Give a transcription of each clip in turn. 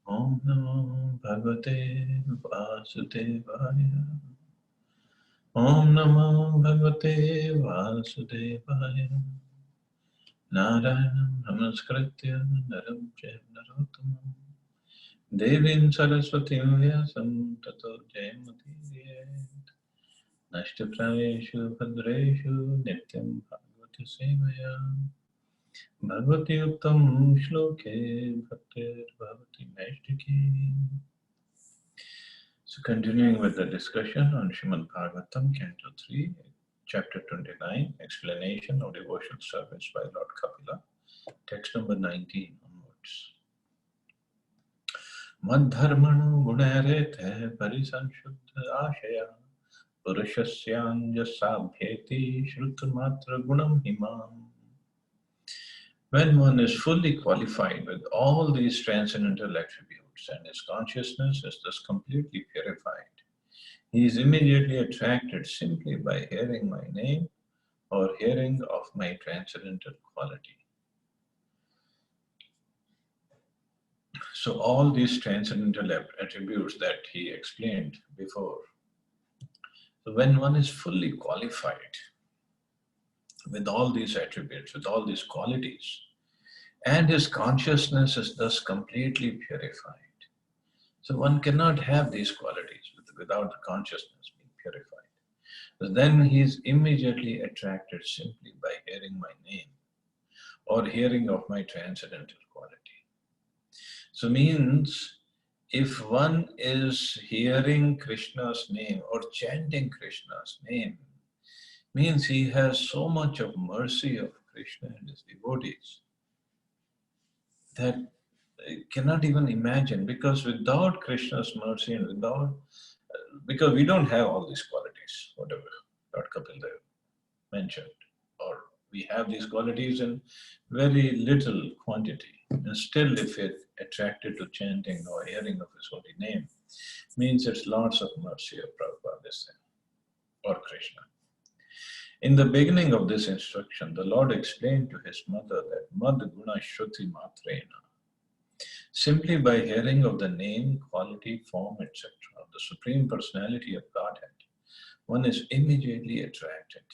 Om Namo Bhagavate Vasudevaya. Om Namo Bhagavate Vasudevaya. Narayanam Namaskritya Naram Chaiva Narottamam Devim Saraswatim Vyasam Tato Jayamudiyet Nashtaprayeshu Bhadreshu Nityam Bhagavati Sevaya Bhagavati Uttam Shloke Bhaktir Bhavati Naishtiki. So continuing with the discussion on Srimad Bhagavatam, Canto 3, Chapter 29, Explanation of Devotional Service by Lord Kapila, text number 19 onwards. Madharmanu gunarete parisanshuddha ashaya purushasyanjasabhyeti shrutamatra gunam himam. When one is fully qualified with all these transcendental attributes and his consciousness is thus completely purified, he is immediately attracted simply by hearing my name or hearing of my transcendental quality. So all these transcendental attributes that he explained before, so when one is fully qualified with all these attributes, with all these qualities, and his consciousness is thus completely purified. So one cannot have these qualities without the consciousness being purified. So then he is immediately attracted simply by hearing my name or hearing of my transcendental quality. So means if one is hearing Krishna's name or chanting Krishna's name, means he has so much of mercy of Krishna and his devotees that cannot even imagine, because without Krishna's mercy and because we don't have all these qualities, whatever Lord Kapil Dev mentioned, or we have these qualities in very little quantity, and still if it attracted to chanting or hearing of his holy name, means it's lots of mercy of Prabhupada is there, or Krishna. In the beginning of this instruction, the Lord explained to his mother that Mad Guna Shruti Matrena, simply by hearing of the name, quality, form, etc. of the Supreme Personality of Godhead, one is immediately attracted.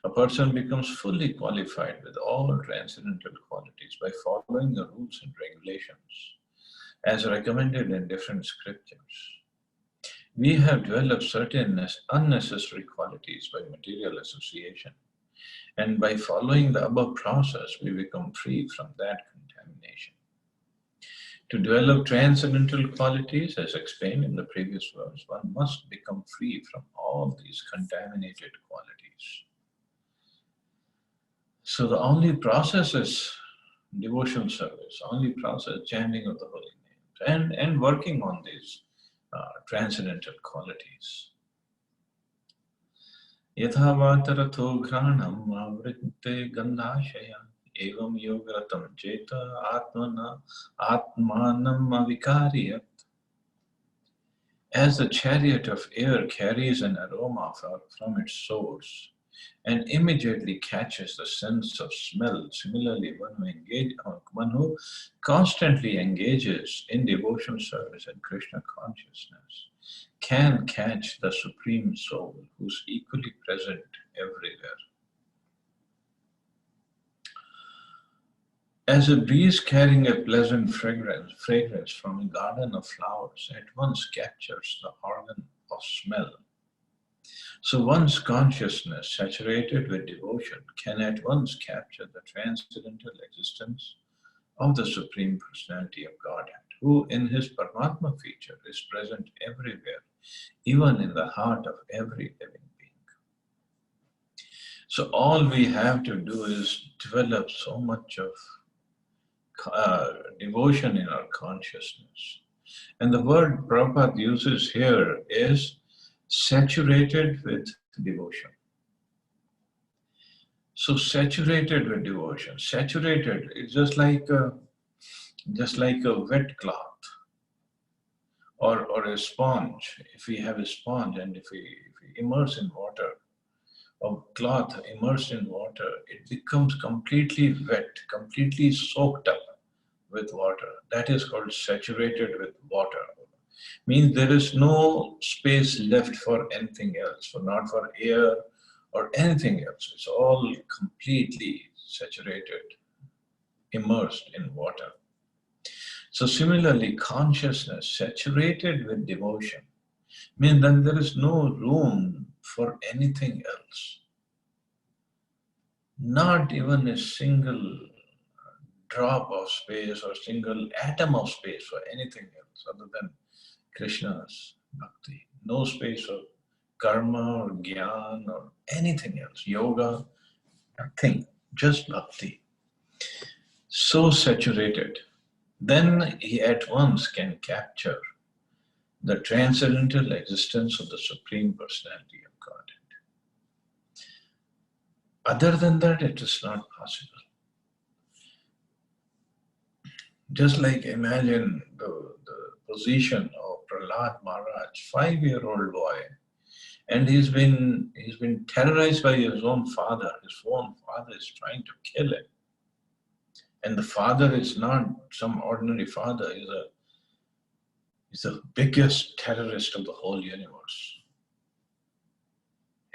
A person becomes fully qualified with all transcendental qualities by following the rules and regulations as recommended in different scriptures. We have developed certain unnecessary qualities by material association, and by following the above process, we become free from that contamination. To develop transcendental qualities, as explained in the previous verse, one must become free from all these contaminated qualities. So the only process is devotional service, only process chanting of the holy names, and working on these transcendental qualities. Yatha vatarato ghranam avritte gandhashaya evam yogratam cheta atmanam avikariyat. As the chariot of air carries an aroma from its source and immediately catches the sense of smell, similarly one who constantly engages in devotional service and Krishna consciousness can catch the Supreme Soul, who's equally present everywhere. As a breeze carrying a pleasant fragrance from a garden of flowers at once captures the organ of smell, so one's consciousness, saturated with devotion, can at once capture the transcendental existence of the Supreme Personality of Godhead, who in his Paramatma feature is present everywhere, even in the heart of every living being. So all we have to do is develop so much of devotion in our consciousness. And the word Prabhupada uses here is saturated with devotion. So saturated with devotion. Saturated is just like a wet cloth or a sponge. If we have a sponge and if we immerse in water, or cloth immersed in water, it becomes completely wet, completely soaked up with water. That is called saturated with water. Means there is no space left for anything else, for not for air or anything else. It's all completely saturated, immersed in water. So similarly, consciousness saturated with devotion means then there is no room for anything else. Not even a single drop of space or single atom of space for anything else other than Krishna's bhakti. No space for karma or gyan or anything else, yoga, nothing, just bhakti. So saturated, then he at once can capture the transcendental existence of the Supreme Personality of Godhead. Other than that, it is not possible. Just like imagine the position of Prahlad Maharaj, 5-year-old boy, and he's been terrorized by his own father. His own father is trying to kill him. And the father is not some ordinary father. He's the biggest terrorist of the whole universe.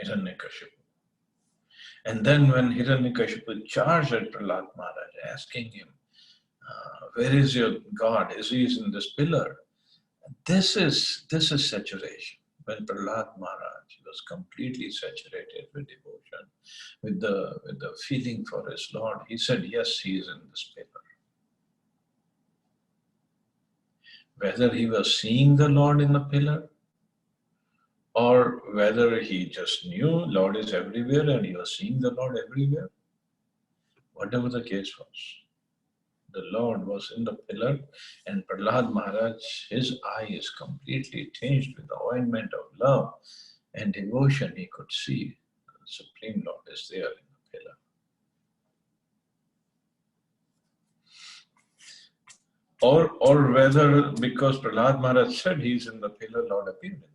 Hiranyakashipu. And then when Hiranyakashipu charged at Prahlad Maharaj, asking him, where is your God? Is he in this pillar? This is saturation. When Prahlad Maharaj was completely saturated with devotion, with the feeling for his Lord, he said, yes, he is in this pillar. Whether he was seeing the Lord in the pillar, or whether he just knew Lord is everywhere and he was seeing the Lord everywhere, whatever the case was, the Lord was in the pillar, and Prahlad Maharaj, his eye is completely tinged with the ointment of love and devotion. He could see the Supreme Lord is there in the pillar. Or whether because Prahlad Maharaj said he's in the pillar, Lord appeared in the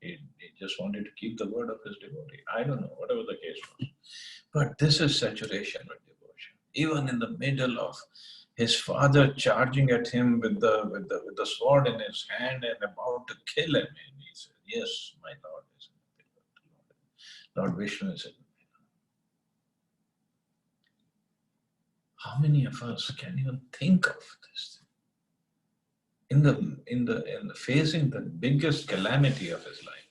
pillar. He just wanted to keep the word of his devotee. I don't know, whatever the case was. But this is saturation with devotion. Even in the middle of his father charging at him with the sword in his hand and about to kill him, and he said, yes, my Lord is in the pillar. Lord Vishnu is in the pillar. How many of us can even think of this thing? In the facing the biggest calamity of his life,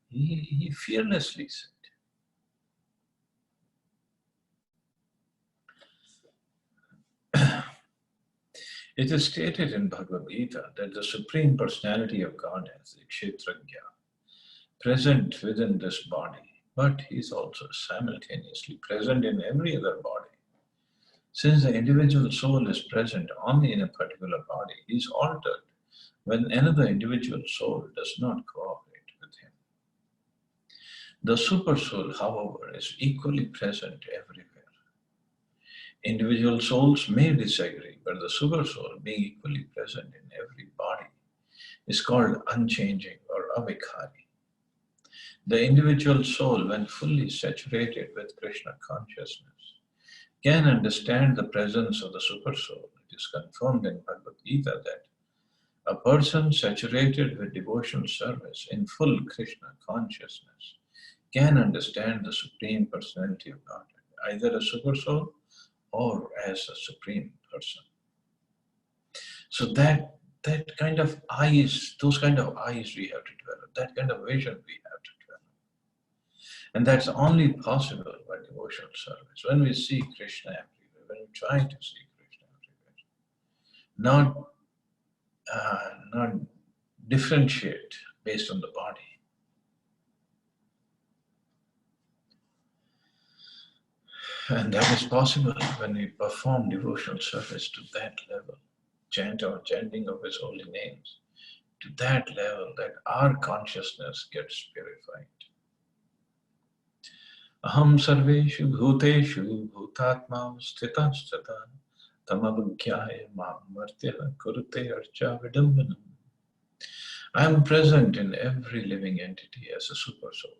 he fearlessly said, it is stated in Bhagavad Gita that the Supreme Personality of God is the Kshetrajna, present within this body, but he is also simultaneously present in every other body. Since the individual soul is present only in a particular body, he is altered when another individual soul does not cooperate with him. The super soul, however, is equally present everywhere. Individual souls may disagree, but the super soul, being equally present in every body, is called unchanging or avikhari. The individual soul, when fully saturated with Krishna consciousness, can understand the presence of the super soul. It is confirmed in Bhagavad Gita that a person saturated with devotional service in full Krishna consciousness can understand the Supreme Personality of Godhead, either a super soul or as a Supreme Person. So that kind of eyes, those kind of eyes we have to develop, that kind of vision we have to develop. And that's only possible by devotional service. When we see Krishna everywhere, when we try to see Krishna everywhere, not differentiate based on the body. And that is possible when we perform devotional service to that level, chanting of his holy names, to that level that our consciousness gets purified. Aham sarveshu bhuteshu bhutatma sthitasthata tamabhyaya martya kurute archa vidambanam. I am present in every living entity as a super soul.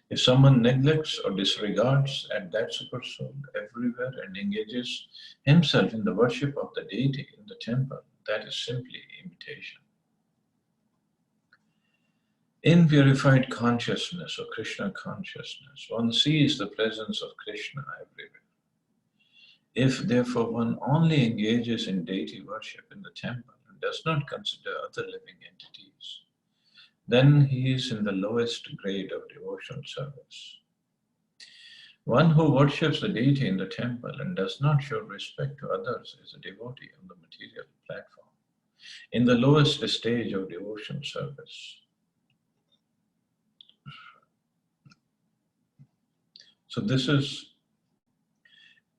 If someone neglects or disregards at that supersoul everywhere and engages himself in the worship of the deity in the temple, that is simply imitation. In purified consciousness or Krishna consciousness, one sees the presence of Krishna everywhere. If therefore one only engages in deity worship in the temple and does not consider other living entities, then he is in the lowest grade of devotional service. One who worships the deity in the temple and does not show respect to others is a devotee on the material platform, in the lowest stage of devotional service. So this is,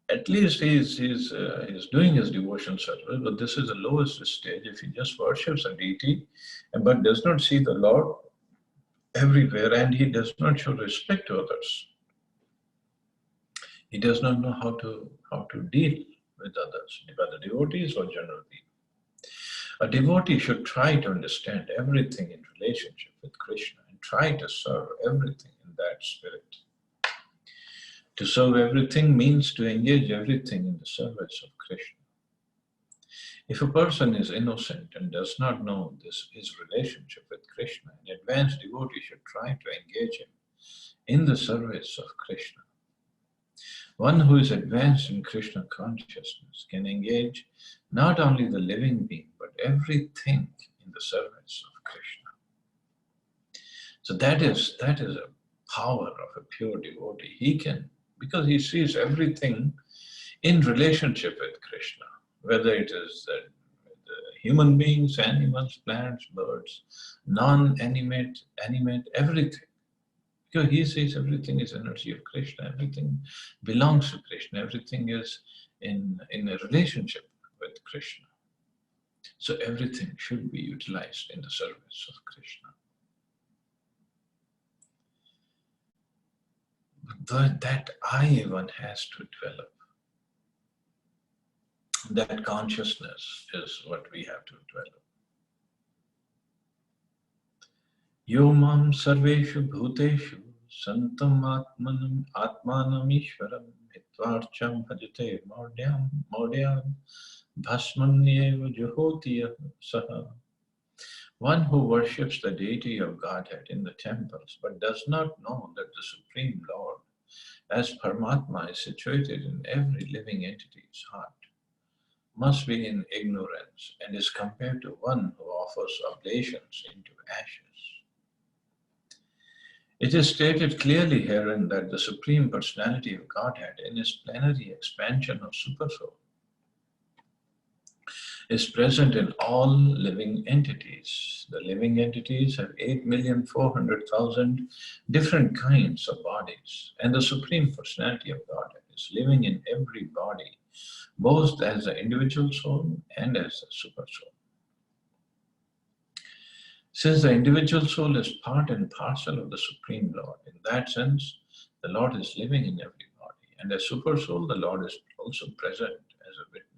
at least he's doing his devotional service, but this is the lowest stage. If he just worships a deity, but does not see the Lord everywhere, and he does not show respect to others, he does not know how to deal with others, whether devotees or general people. A devotee should try to understand everything in relationship with Krishna and try to serve everything in that spirit. To serve everything means to engage everything in the service of Krishna. If a person is innocent and does not know his relationship with Krishna, an advanced devotee should try to engage him in the service of Krishna. One who is advanced in Krishna consciousness can engage not only the living being, but everything in the service of Krishna. So that is a power of a pure devotee. He can, because he sees everything in relationship with Krishna, whether it is the human beings, animals, plants, birds, non-animate, animate, everything. Because he sees everything is energy of Krishna, everything belongs to Krishna, everything is in a relationship with Krishna. So everything should be utilized in the service of Krishna. But that I one has to develop. That consciousness is what we have to develop. Yo mam sarveshu bhuteshu santam atmanam ishvaram hitvarcham bhajate maudyam bhasmanyeva juhotiyah saha. One who worships the deity of Godhead in the temples but does not know that the Supreme Lord as Paramatma is situated in every living entity's heart must be in ignorance and is compared to one who offers oblations into ashes. It is stated clearly herein that the Supreme Personality of Godhead in his plenary expansion of Supersoul is present in all living entities. The living entities have 8,400,000 different kinds of bodies, and the Supreme Personality of Godhead is living in every body, both as the individual soul and as the super soul. Since the individual soul is part and parcel of the Supreme Lord, in that sense, the Lord is living in every body, and as super soul, the Lord is also present as a witness.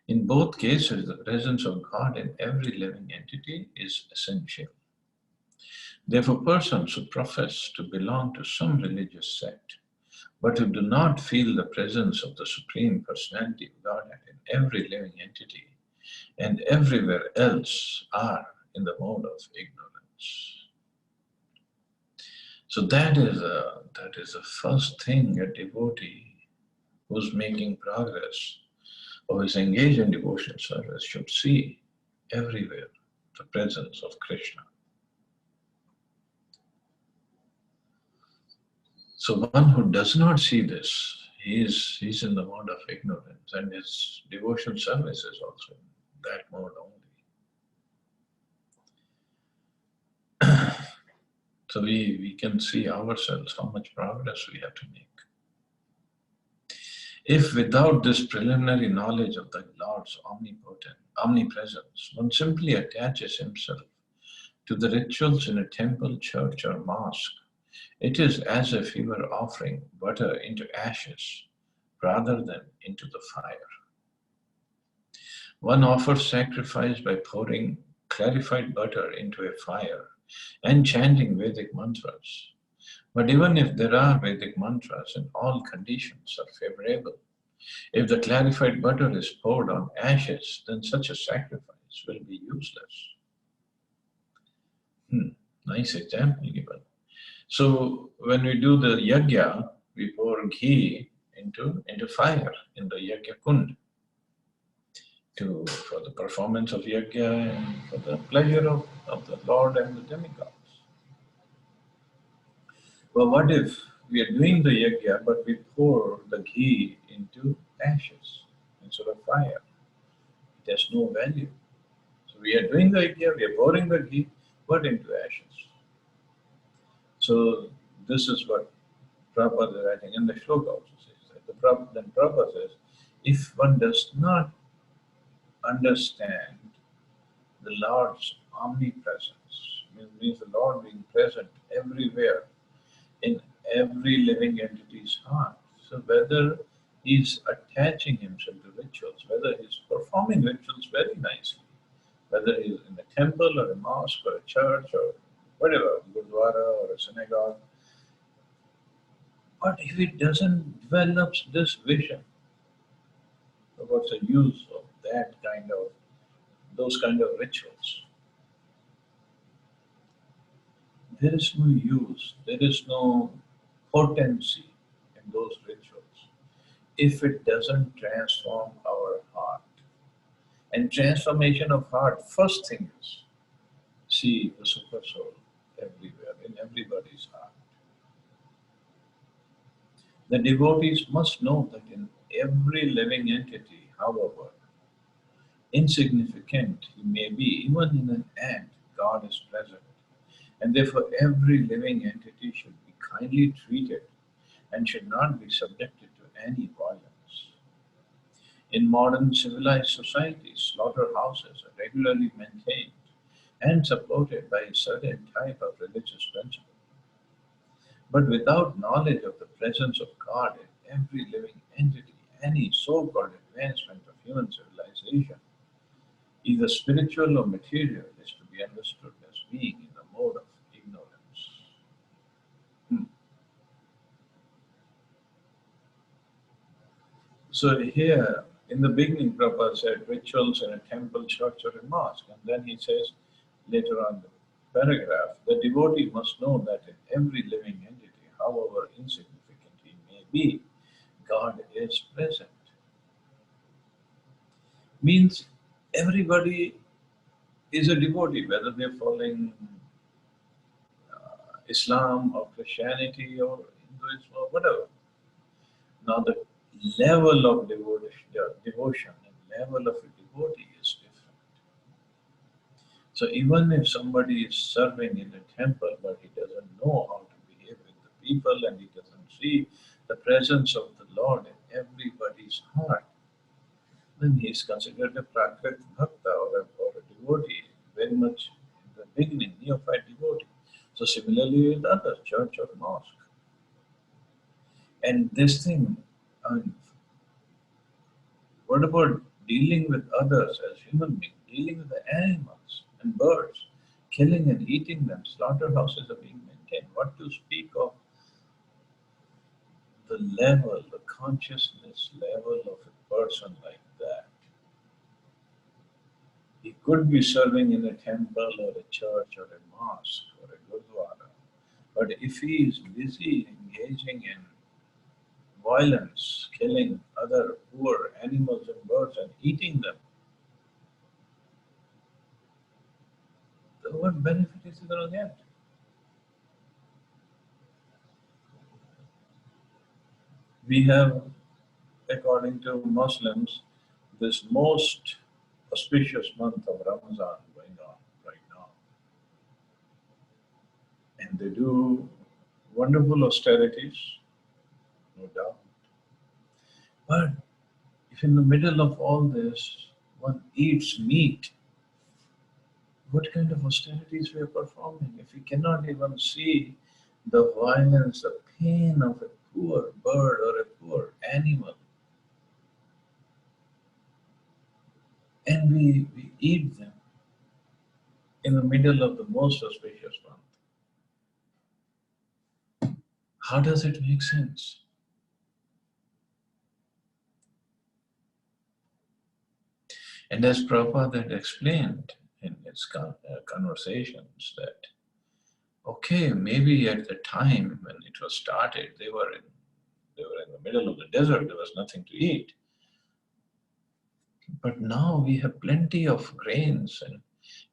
In both cases, the presence of God in every living entity is essential. Therefore, persons who profess to belong to some religious sect, but who do not feel the presence of the Supreme Personality of Godhead in every living entity and everywhere else, are in the mode of ignorance. So that is the first thing a devotee who's making progress or is engaged in devotional service should see everywhere the presence of Krishna. So one who does not see this, he's in the mode of ignorance, and his devotional service is also in that mode only. So we can see ourselves how much progress we have to make. If without this preliminary knowledge of the Lord's omnipresence, one simply attaches himself to the rituals in a temple, church, or mosque, it is as if he were offering butter into ashes rather than into the fire. One offers sacrifice by pouring clarified butter into a fire and chanting Vedic mantras. But even if there are Vedic mantras and all conditions are favorable, if the clarified butter is poured on ashes, then such a sacrifice will be useless. Nice example given. So when we do the yajna, we pour ghee into fire in the yajna kund for the performance of yajna and for the pleasure of the Lord and the demigods. But what if we are doing the yajna but we pour the ghee into ashes instead of fire? It has no value. So we are doing the yajna, we are pouring the ghee, but into ashes. So this is what Prabhupada is writing, and the shloka also says that. Then Prabhupada says, if one does not understand the Lord's omnipresence, means the Lord being present everywhere in every living entity's heart. So whether he's attaching himself to rituals, whether he's performing rituals very nicely, whether he's in a temple or a mosque or a church or whatever, gurdwara or a synagogue, but if he doesn't develop this vision, so what's the use of those kind of rituals? There is no use, there is no potency in those rituals if it doesn't transform our heart. And transformation of heart, first thing is see the super soul everywhere, in everybody's heart. The devotees must know that in every living entity, however insignificant he may be, even in an ant, God is present. And therefore, every living entity should be kindly treated and should not be subjected to any violence. In modern civilized societies, slaughterhouses are regularly maintained and supported by a certain type of religious principle. But without knowledge of the presence of God in every living entity, any so-called advancement of human civilization, either spiritual or material, is to be understood as being in the mode of ignorance. Hmm. So here, in the beginning, Prabhupada said rituals in a temple, church, or a mosque. And then he says, later on the paragraph, the devotee must know that in every living entity, however insignificant he may be, God is present. Means everybody is a devotee, whether they're following Islam or Christianity or Hinduism or whatever. Now the level of devotion and level of a devotee is different. So even if somebody is serving in a temple but he doesn't know how to behave with the people and he doesn't see the presence of the Lord in everybody's heart, then he is considered a prakrit bhakta or a devotee, very much in the beginning, neophyte devotee. So similarly with others, church or mosque. And this thing, I mean, what about dealing with others as human beings, dealing with the animals and birds, killing and eating them, slaughterhouses are being maintained. What to speak of the level, the consciousness level of a person like that? He could be serving in a temple or a church or a mosque or a gurdwara, but if he is busy engaging in violence, killing other poor animals and birds and eating them, what benefit is he going to get? We have, according to Muslims, this most auspicious month of Ramadan going on right now. And they do wonderful austerities, no doubt. But if in the middle of all this one eats meat, what kind of austerities we are performing? If we cannot even see the violence, the pain of a poor bird or a poor animal, and we eat them in the middle of the most auspicious month. How does it make sense? And as Prabhupada had explained in his conversations that, okay, maybe at the time when it was started, they were in the middle of the desert, there was nothing to eat. But now we have plenty of grains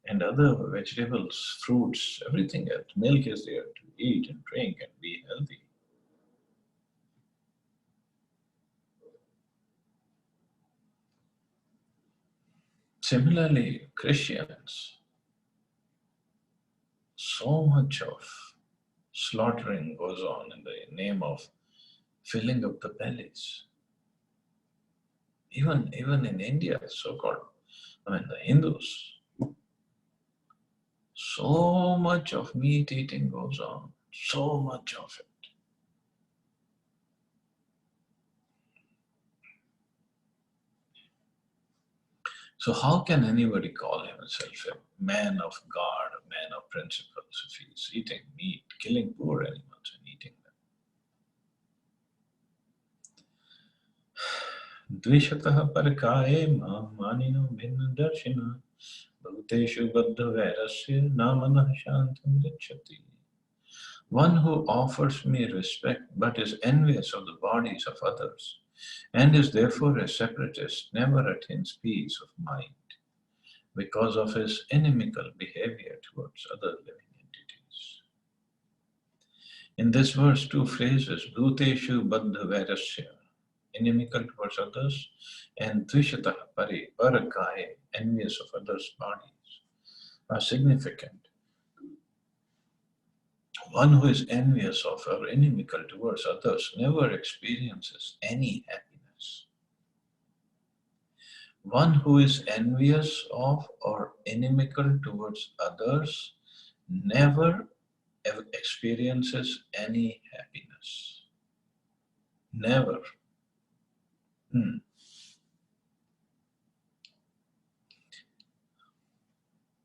and other vegetables, fruits, everything else. Milk is there to eat and drink and be healthy. Similarly, Christians, so much of slaughtering goes on in the name of filling up the bellies. Even in India, so-called, the Hindus, so much of meat eating goes on, so much of it. So how can anybody call himself a man of God, a man of principles, if he's eating meat, killing poor animals and eating them? Dvishatah parakaye manino bhinna darshina bhuteshu baddha vairasya namanah shantam richati. One who offers me respect but is envious of the bodies of others and is therefore a separatist never attains peace of mind, because of his inimical behavior towards other living entities. In this verse, two phrases, Bhuteshu Baddha Vairasya, inimical towards others, and Dvishata Pari, Parakaya, envious of others' bodies, are significant. One who is envious of or inimical towards others never experiences any happiness. One who is envious of or inimical towards others never experiences any happiness. Never.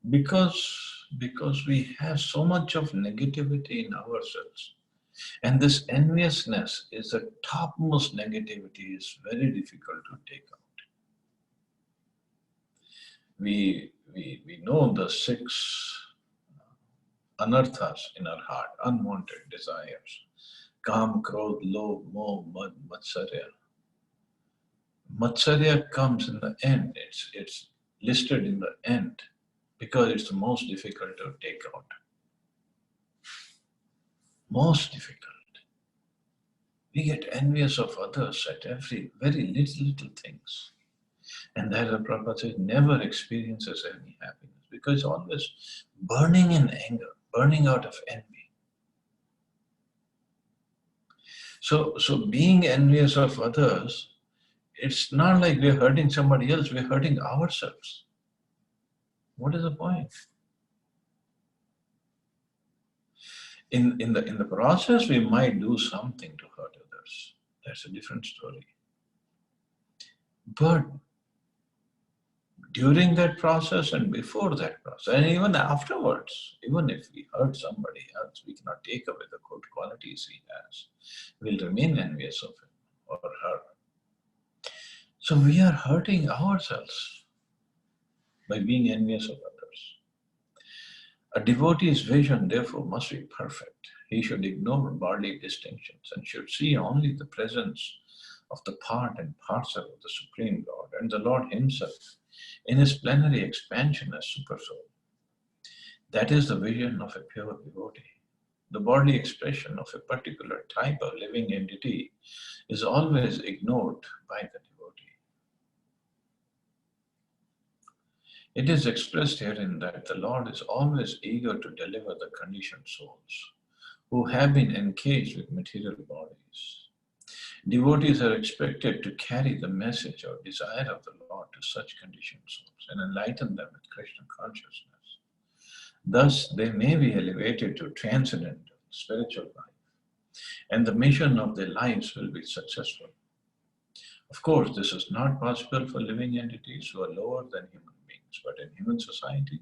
Because we have so much of negativity in ourselves. And this enviousness is the topmost negativity, is very difficult to take out. We know the 6 anarthas in our heart, unwanted desires. Kam, Krodh, Lobh, Moh, Mad, Matsarya. Matsarya comes in the end. It's listed in the end because it's the most difficult to take out. Most difficult. We get envious of others at every very little things. And that the Prabhupada says never experiences any happiness because it's always burning in anger, burning out of envy. So being envious of others, it's not like we're hurting somebody else, we're hurting ourselves. What is the point? In the process, we might do something to hurt others. That's a different story. But during that process and before that process, and even afterwards, even if we hurt somebody else, we cannot take away the good qualities he has. We'll remain envious of him or her. So we are hurting ourselves by being envious of others. A devotee's vision, therefore, must be perfect. He should ignore bodily distinctions and should see only the presence of the part and parcel of the Supreme Lord and the Lord Himself in His plenary expansion as Supersoul. That is the vision of a pure devotee. The bodily expression of a particular type of living entity is always ignored by the devotee. It is expressed herein that the Lord is always eager to deliver the conditioned souls who have been encaged with material bodies. Devotees are expected to carry the message or desire of the Lord to such conditioned souls and enlighten them with Krishna consciousness. Thus, they may be elevated to transcendental spiritual life, and the mission of their lives will be successful. Of course, this is not possible for living entities who are lower than human beings, but in human society,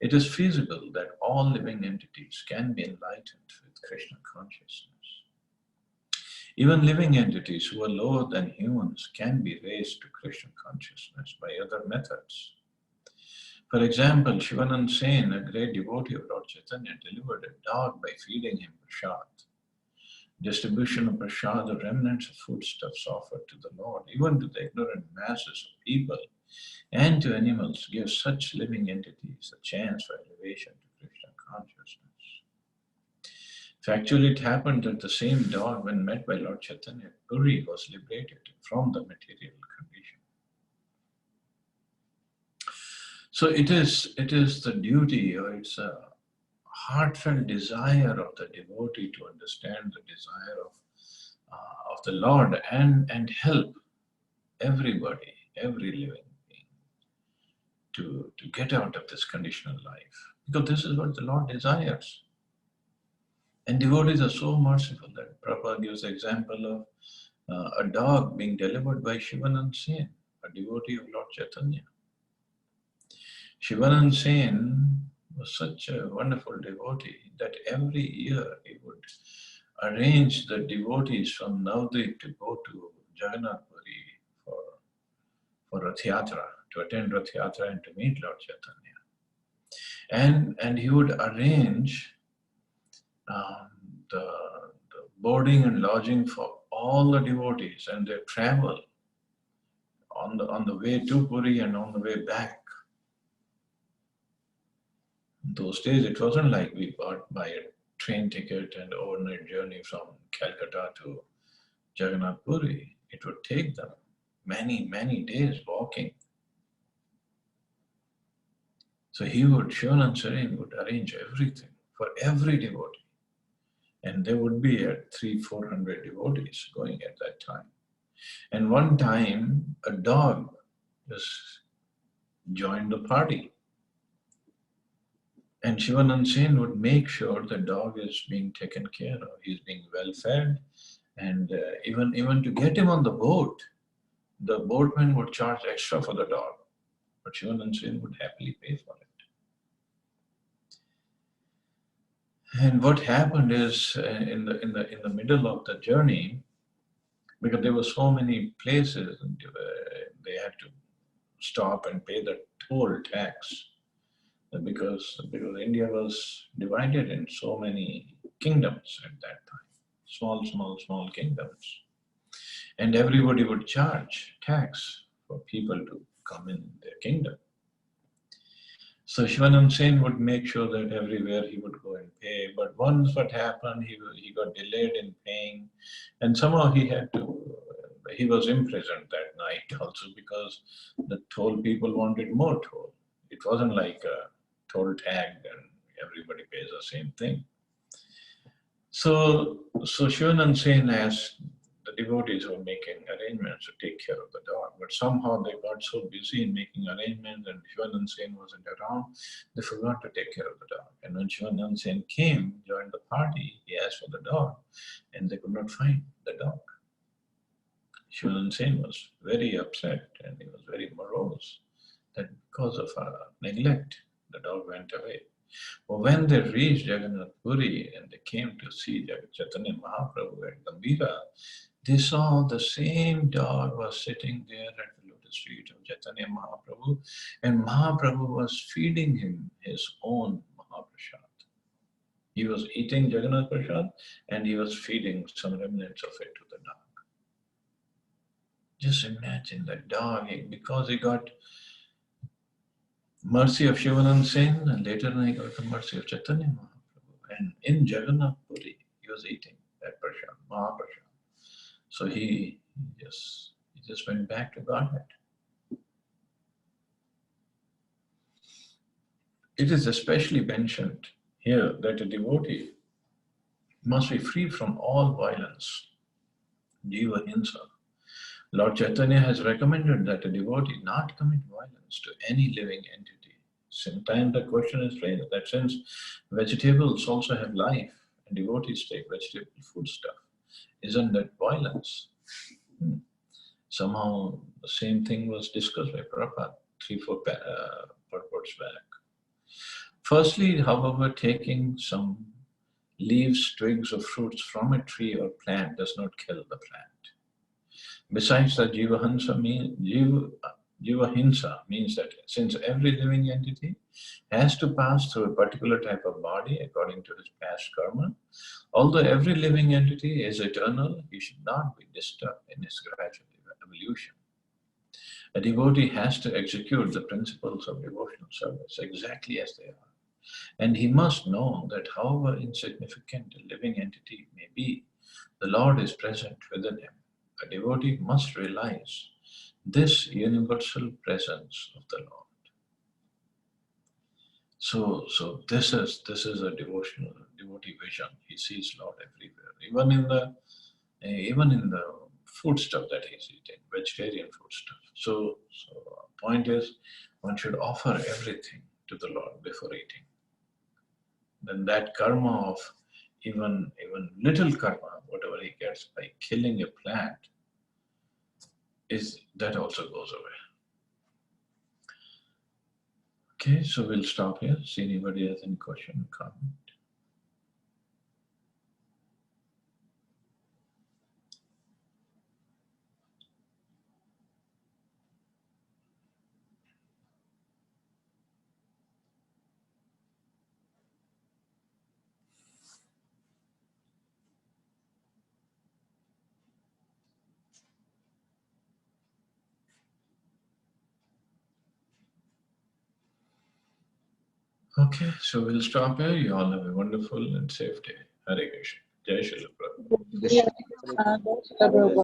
it is feasible that all living entities can be enlightened with Krishna consciousness. Even living entities who are lower than humans can be raised to Krishna consciousness by other methods. For example, Shivanand Sen, a great devotee of Lord Chaitanya, delivered a dog by feeding him prasad. Distribution of prasad, the remnants of foodstuffs offered to the Lord, even to the ignorant masses of people and to animals, gives such living entities a chance for elevation to Krishna consciousness. Factually, it happened that the same dog, when met by Lord Chaitanya, Puri, was liberated from the material condition. So it is the duty, or it's a heartfelt desire of the devotee to understand the desire of the Lord and help everybody, every living being, to get out of this conditional life. Because this is what the Lord desires. And devotees are so merciful that Prabhupada gives the example of a dog being delivered by Shivanand Sen, a devotee of Lord Chaitanya. Shivanand Sen was such a wonderful devotee that every year he would arrange the devotees from Navadvip to go to Jagannath Puri for Rath Yatra, to attend Rath Yatra and to meet Lord Chaitanya. And he would arrange the boarding and lodging for all the devotees and their travel on the way to Puri and on the way back. In those days, it wasn't like we buy a train ticket and overnight journey from Calcutta to Jagannath Puri. It would take them many, many days walking. So Shivanand Sarin would arrange everything for every devotee. And there would be 300-400 devotees going at that time. And one time, a dog just joined the party. And Shivanand Sen would make sure the dog is being taken care of. He's being well fed. And even to get him on the boat, the boatman would charge extra for the dog. But Shivanand Sen would happily pay for it. And what happened is in the middle of the journey, because there were so many places, they had to stop and pay the toll tax, because India was divided in so many kingdoms at that time, small kingdoms, and everybody would charge tax for people to come in their kingdom. So Shivanand Sen would make sure that everywhere he would go and pay. But once what happened, he got delayed in paying, and somehow he was imprisoned that night also, because the toll people wanted more toll. It wasn't like a toll tag and everybody pays the same thing. So Shivanand Sen asked the devotees who were making arrangements to take care of the dog, but somehow they got so busy in making arrangements and Shivanand Sen wasn't around, they forgot to take care of the dog. And when Shivanand Sen came, joined the party, he asked for the dog, and they could not find the dog. Shivanand Sen was very upset and he was very morose that because of neglect, the dog went away. But when they reached Jagannath Puri and they came to see Chaitanya Mahaprabhu at Gambhira, they saw the same dog was sitting there at the lotus feet of Chaitanya Mahaprabhu, and Mahaprabhu was feeding him his own Mahaprasad. He was eating Jagannath Prasad and he was feeding some remnants of it to the dog. Just imagine that dog, because he got mercy of Shivanand Sen, and later on he got the mercy of Chaitanya Mahaprabhu. And in Jagannath Puri, he was eating that prasad, Mahaprasad. So he just went back to Godhead. It is especially mentioned here that a devotee must be free from all violence, jiva hinsa. Lord Chaitanya has recommended that a devotee not commit violence to any living entity. Sometimes the question is raised that since vegetables also have life and devotees take vegetable foodstuff, isn't that violence? Somehow the same thing was discussed by Prabhupada 3-4 purports back. Firstly, however, taking some leaves, twigs, or fruits from a tree or plant does not kill the plant. Besides, the Jiva Hinsa means that since every living entity has to pass through a particular type of body according to his past karma, although every living entity is eternal, he should not be disturbed in his gradual evolution. A devotee has to execute the principles of devotional service exactly as they are. And he must know that however insignificant a living entity may be, the Lord is present within him. A devotee must realize this universal presence of the Lord. So this is a devotional devotee vision. He sees Lord everywhere, even in the food stuff that he's eating, vegetarian food stuff. So point is, one should offer everything to the Lord before eating. Then that karma of even little karma, whatever he gets by killing a plant, is that also goes away. Okay, so we'll stop here. See anybody has any question or comment. Okay, so we'll stop here. You all have a wonderful and safe day. Hare Krishna. Jai Shri Prabhupada. Yes,